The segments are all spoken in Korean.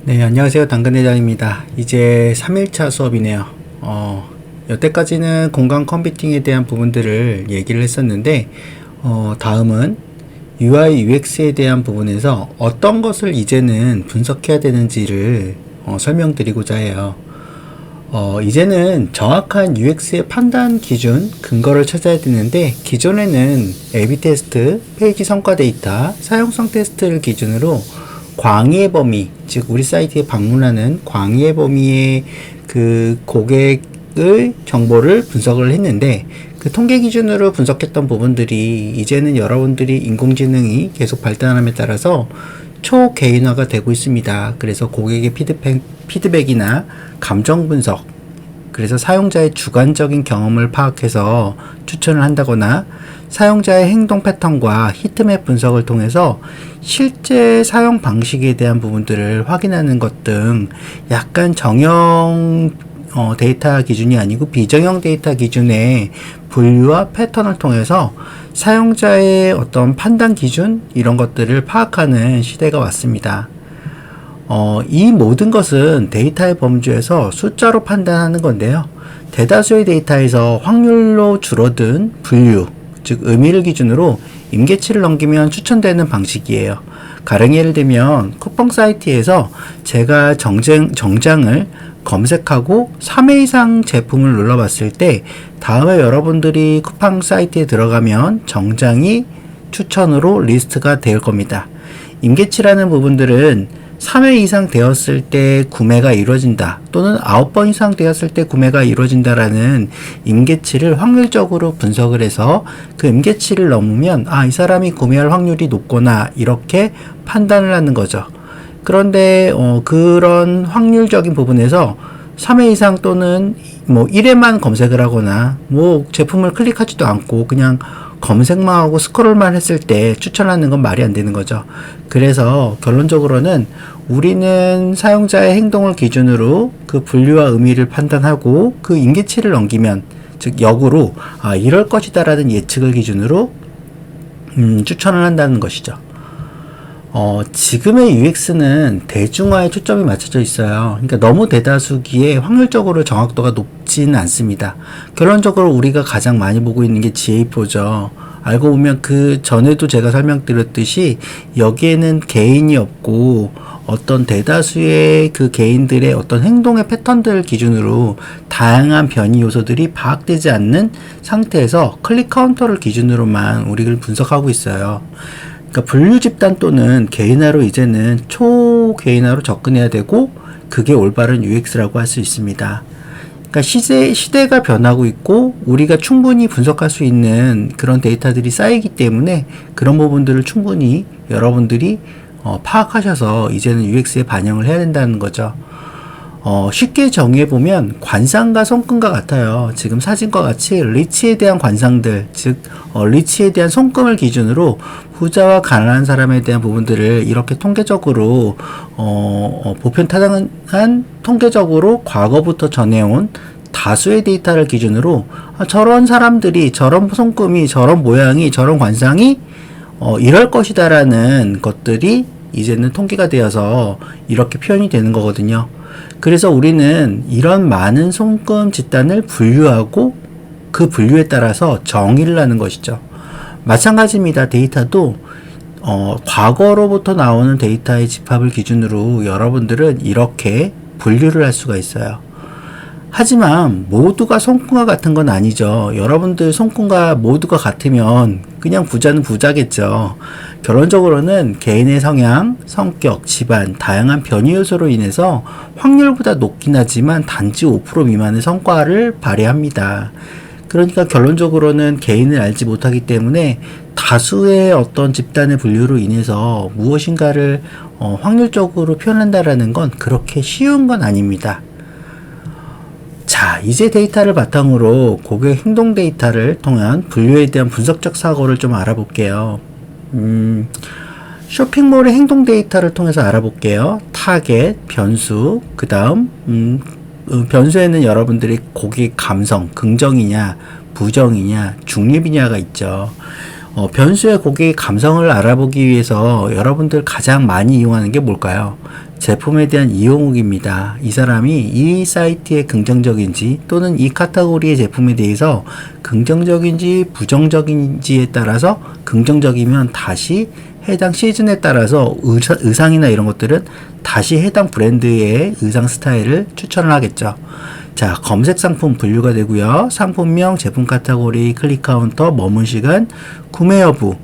네, 안녕하세요. 당근회장입니다. 이제 3일차 수업이네요. 여태까지는 공간 컴퓨팅에 대한 부분들을 얘기를 했었는데, 다음은 UI, UX에 대한 부분에서 어떤 것을 이제는 분석해야 되는지를 설명드리고자 해요. 이제는 정확한 UX의 판단 기준, 근거를 찾아야 되는데, 기존에는 A/B 테스트, 페이지 성과 데이터, 사용성 테스트를 기준으로 광의의 범위, 즉 우리 사이트에 방문하는 광의의 범위의 그 고객의 정보를 분석을 했는데, 그 통계 기준으로 분석했던 부분들이 이제는 여러분들이 인공지능이 계속 발전함에 따라서 초개인화가 되고 있습니다. 그래서 고객의 피드백이나 감정 분석, 그래서 사용자의 주관적인 경험을 파악해서 추천을 한다거나 사용자의 행동 패턴과 히트맵 분석을 통해서 실제 사용 방식에 대한 부분들을 확인하는 것 등 약간 정형 데이터 기준이 아니고 비정형 데이터 기준의 분류와 패턴을 통해서 사용자의 어떤 판단 기준 이런 것들을 파악하는 시대가 왔습니다. 이 모든 것은 데이터의 범주에서 숫자로 판단하는 건데요. 대다수의 데이터에서 확률로 줄어든 분류, 즉 의미를 기준으로 임계치를 넘기면 추천되는 방식이에요. 가령 예를 들면 쿠팡 사이트에서 제가 정장을 검색하고 3회 이상 제품을 눌러봤을 때 다음에 여러분들이 쿠팡 사이트에 들어가면 정장이 추천으로 리스트가 될 겁니다. 임계치라는 부분들은 3회 이상 되었을 때 구매가 이루어진다 또는 9번 이상 되었을 때 구매가 이루어진다라는 임계치를 확률적으로 분석을 해서 그 임계치를 넘으면 이 사람이 구매할 확률이 높구나 이렇게 판단을 하는 거죠. 그런데 그런 확률적인 부분에서 3회 이상 또는 1회만 검색을 하거나 제품을 클릭하지도 않고 그냥 검색만 하고 스크롤만 했을 때 추천하는 건 말이 안 되는 거죠. 그래서 결론적으로는 우리는 사용자의 행동을 기준으로 그 분류와 의미를 판단하고 그 임계치를 넘기면, 즉 역으로 이럴 것이다 라는 예측을 기준으로 추천을 한다는 것이죠. 지금의 UX는 대중화에 초점이 맞춰져 있어요. 그러니까 너무 대다수기에 확률적으로 정확도가 높지는 않습니다. 결론적으로 우리가 가장 많이 보고 있는 게 GA4죠. 알고 보면 그 전에도 제가 설명드렸듯이 여기에는 개인이 없고 어떤 대다수의 그 개인들의 어떤 행동의 패턴들 기준으로 다양한 변이 요소들이 파악되지 않는 상태에서 클릭 카운터를 기준으로만 우리를 분석하고 있어요. 그러니까 분류 집단 또는 개인화로 이제는 초개인화로 접근해야 되고 그게 올바른 UX라고 할 수 있습니다. 그러니까 시대가 변하고 있고 우리가 충분히 분석할 수 있는 그런 데이터들이 쌓이기 때문에 그런 부분들을 충분히 여러분들이 파악하셔서 이제는 UX에 반영을 해야 된다는 거죠. 쉽게 정의해보면 관상과 손금과 같아요. 지금 사진과 같이 리치에 대한 관상들, 즉 리치에 대한 손금을 기준으로 부자와 가난한 사람에 대한 부분들을 이렇게 통계적으로 보편타당한 통계적으로 과거부터 전해온 다수의 데이터를 기준으로 저런 사람들이 저런 손금이 저런 모양이 저런 관상이 이럴 것이다 라는 것들이 이제는 통계가 되어서 이렇게 표현이 되는 거거든요. 그래서 우리는 이런 많은 손금 집단을 분류하고 그 분류에 따라서 정의를 하는 것이죠. 마찬가지입니다. 데이터도 과거로부터 나오는 데이터의 집합을 기준으로 여러분들은 이렇게 분류를 할 수가 있어요. 하지만 모두가 손금과 같은 건 아니죠. 여러분들 손금과 모두가 같으면 그냥 부자는 부자겠죠. 결론적으로는 개인의 성향, 성격, 집안, 다양한 변이 요소로 인해서 확률보다 높긴 하지만 단지 5% 미만의 성과를 발휘합니다. 그러니까 결론적으로는 개인을 알지 못하기 때문에 다수의 어떤 집단의 분류로 인해서 무엇인가를 확률적으로 표현한다라는 건 그렇게 쉬운 건 아닙니다. 자, 이제 데이터를 바탕으로 고객 행동 데이터를 통한 분류에 대한 분석적 사고를 좀 알아볼게요. 쇼핑몰의 행동 데이터를 통해서 알아볼게요. 타겟, 변수, 그 다음 변수에는 여러분들이 고객 감성, 긍정이냐, 부정이냐, 중립이냐가 있죠. 변수의 고객의 감성을 알아보기 위해서 여러분들 가장 많이 이용하는 게 뭘까요? 제품에 대한 이용 후기입니다. 이 사람이 이 사이트에 긍정적인지 또는 이 카테고리의 제품에 대해서 긍정적인지 부정적인지에 따라서 긍정적이면 다시 해당 시즌에 따라서 의상이나 이런 것들은 다시 해당 브랜드의 의상 스타일을 추천을 하겠죠. 자, 검색 상품 분류가 되고요. 상품명, 제품 카테고리, 클릭 카운터, 머문 시간, 구매 여부,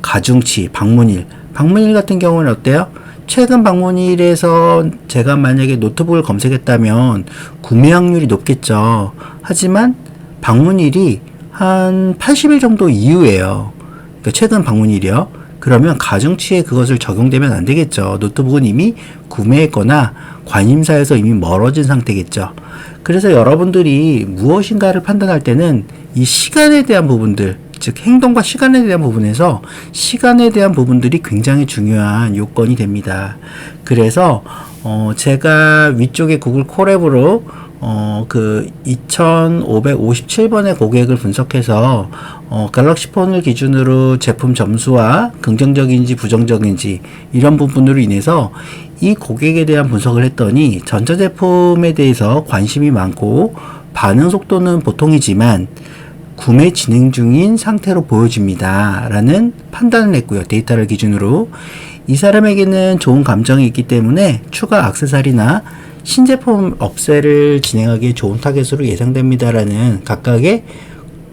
가중치, 방문일. 방문일 같은 경우는 어때요? 최근 방문일에서 제가 만약에 노트북을 검색했다면 구매 확률이 높겠죠. 하지만 방문일이 한 80일 정도 이후에요. 그러니까 최근 방문일이요. 그러면 가중치에 그것을 적용되면 안 되겠죠. 노트북은 이미 구매했거나 관심사에서 이미 멀어진 상태겠죠. 그래서 여러분들이 무엇인가를 판단할 때는 이 시간에 대한 부분들, 즉 행동과 시간에 대한 부분에서 시간에 대한 부분들이 굉장히 중요한 요건이 됩니다. 그래서 제가 위쪽에 구글 콜앱으로 그 2557번의 고객을 분석해서 갤럭시 폰을 기준으로 제품 점수와 긍정적인지 부정적인지 이런 부분으로 인해서 이 고객에 대한 분석을 했더니 전자제품에 대해서 관심이 많고 반응 속도는 보통이지만 구매 진행 중인 상태로 보여집니다 라는 판단을 했고요. 데이터를 기준으로 이 사람에게는 좋은 감정이 있기 때문에 추가 액세서리나 신제품 업세를 진행하기에 좋은 타겟으로 예상됩니다라는 각각의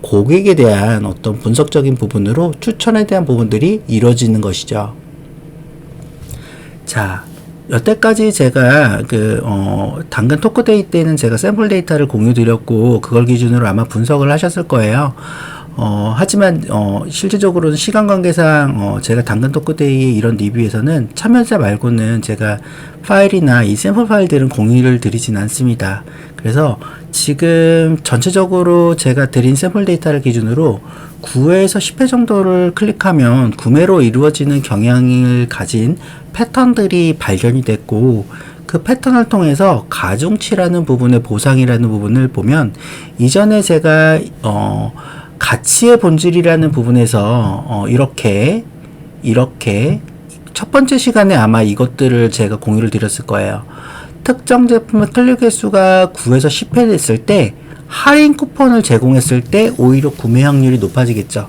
고객에 대한 어떤 분석적인 부분으로 추천에 대한 부분들이 이루어지는 것이죠. 자, 여태까지 제가 당근 토크데이 때는 제가 샘플 데이터를 공유 드렸고 그걸 기준으로 아마 분석을 하셨을 거예요. 하지만 실질적으로는 시간 관계상 제가 당근 토크데이의 이런 리뷰에서는 참여자 말고는 제가 파일이나 이 샘플 파일들은 공유를 드리진 않습니다. 그래서 지금 전체적으로 제가 드린 샘플 데이터를 기준으로 9회에서 10회 정도를 클릭하면 구매로 이루어지는 경향을 가진 패턴들이 발견이 됐고 그 패턴을 통해서 가중치라는 부분의 보상이라는 부분을 보면 이전에 제가 가치의 본질이라는 부분에서 이렇게 첫 번째 시간에 아마 이것들을 제가 공유를 드렸을 거예요. 특정 제품의 클릭 횟수가 9에서 10회 됐을 때 할인 쿠폰을 제공했을 때 오히려 구매 확률이 높아지겠죠.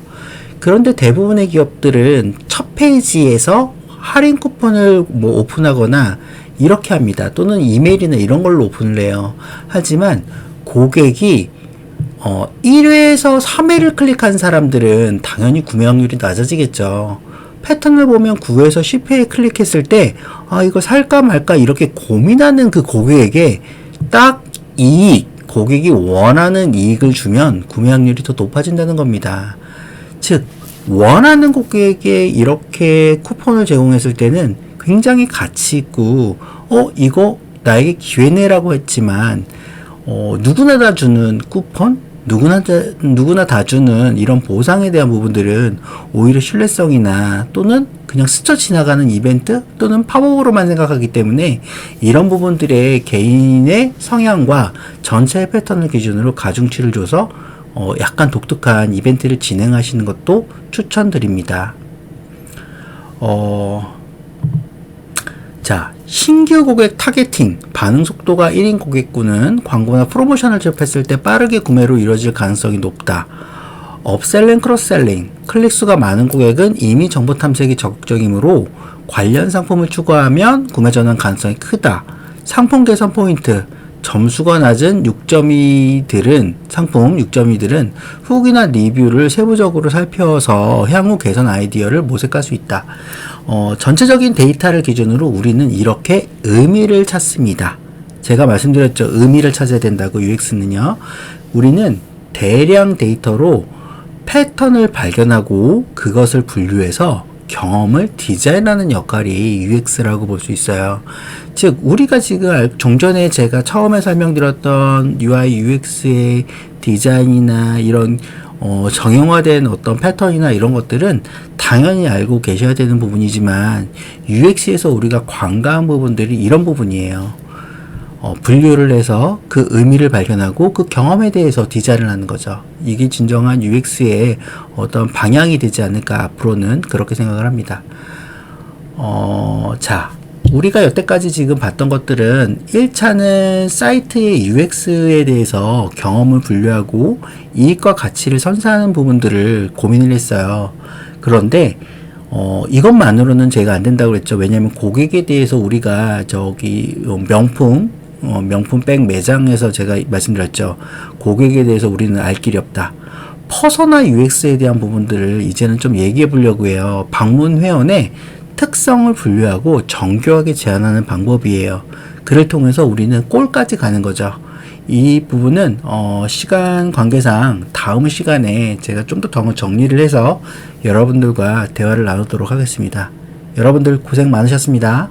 그런데 대부분의 기업들은 첫 페이지에서 할인 쿠폰을 오픈하거나 이렇게 합니다. 또는 이메일이나 이런 걸로 오픈을 해요. 하지만 고객이 1회에서 3회를 클릭한 사람들은 당연히 구매 확률이 낮아지겠죠. 패턴을 보면 9회에서 10회에 클릭했을 때 이거 살까 말까 이렇게 고민하는 그 고객에게 딱 고객이 원하는 이익을 주면 구매 확률이 더 높아진다는 겁니다. 즉 원하는 고객에게 이렇게 쿠폰을 제공했을 때는 굉장히 가치 있고 이거 나에게 기회네라고 했지만 누구나 다 주는 쿠폰? 누구나 다 주는 이런 보상에 대한 부분들은 오히려 신뢰성이나 또는 그냥 스쳐 지나가는 이벤트 또는 팝업으로만 생각하기 때문에 이런 부분들의 개인의 성향과 전체의 패턴을 기준으로 가중치를 줘서 약간 독특한 이벤트를 진행하시는 것도 추천드립니다. 자, 신규 고객 타겟팅, 반응 속도가 1인 고객군은 광고나 프로모션을 접했을 때 빠르게 구매로 이루어질 가능성이 높다. 업셀링, 크로스셀링, 클릭수가 많은 고객은 이미 정보 탐색이 적극적이므로 관련 상품을 추가하면 구매 전환 가능성이 크다. 상품 개선 포인트, 점수가 낮은 6.2들은 상품 6.2들은 후기나 리뷰를 세부적으로 살펴서 향후 개선 아이디어를 모색할 수 있다. 전체적인 데이터를 기준으로 우리는 이렇게 의미를 찾습니다. 제가 말씀드렸죠. 의미를 찾아야 된다고 UX는요. 우리는 대량 데이터로 패턴을 발견하고 그것을 분류해서 경험을 디자인하는 역할이 UX라고 볼 수 있어요. 즉 우리가 지금 종전에 제가 처음에 설명드렸던 UI, UX의 디자인이나 이런 정형화된 어떤 패턴이나 이런 것들은 당연히 알고 계셔야 되는 부분이지만 UX에서 우리가 관가한 부분들이 이런 부분이에요. 분류를 해서 그 의미를 발견하고 그 경험에 대해서 디자인을 하는 거죠. 이게 진정한 UX의 어떤 방향이 되지 않을까 앞으로는 그렇게 생각을 합니다. 자, 우리가 여태까지 지금 봤던 것들은 1차는 사이트의 UX에 대해서 경험을 분류하고 이익과 가치를 선사하는 부분들을 고민을 했어요. 그런데 이것만으로는 제가 안 된다고 그랬죠. 왜냐하면 고객에 대해서 우리가 저기 명품백 매장에서 제가 말씀드렸죠. 고객에 대해서 우리는 알 길이 없다. 퍼서나 UX에 대한 부분들을 이제는 좀 얘기해 보려고 해요. 방문 회원의 특성을 분류하고 정교하게 제안하는 방법이에요. 그를 통해서 우리는 골까지 가는 거죠. 이 부분은 시간 관계상 다음 시간에 제가 좀 더 정리를 해서 여러분들과 대화를 나누도록 하겠습니다. 여러분들 고생 많으셨습니다.